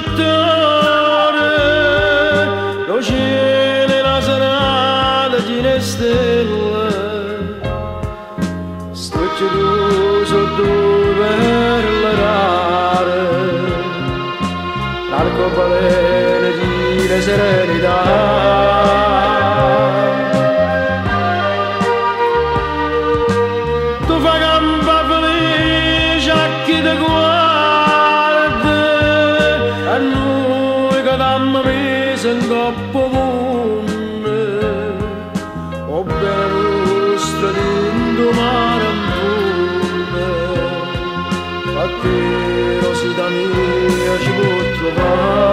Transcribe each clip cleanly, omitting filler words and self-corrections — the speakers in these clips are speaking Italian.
progettore, lo cielo e la serata piena di stelle, sto tu sotto per le rare, l'arcobaleno di serenità. Tu fai campa felice a chi ti guarda, a noi che t'hanno messo in coppa munne, o bene nostra dentro mare ampune, a te rosita mia ci può trovare.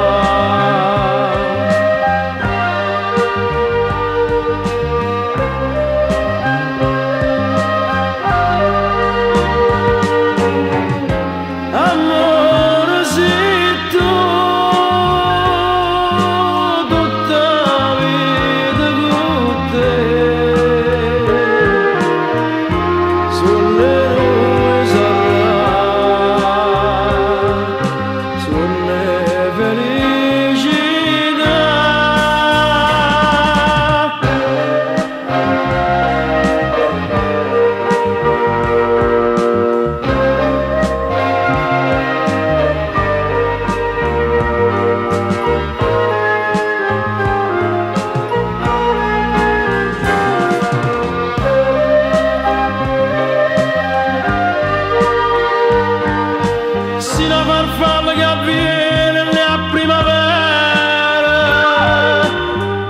La farfalla che avviene nella primavera,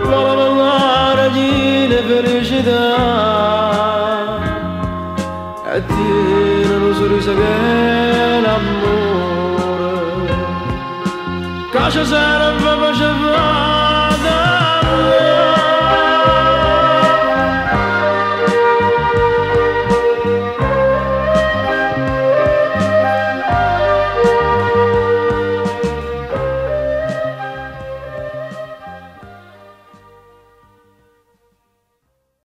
vuole parlare di felicità, e tiene un sorriso che è l'amore, che ci serve per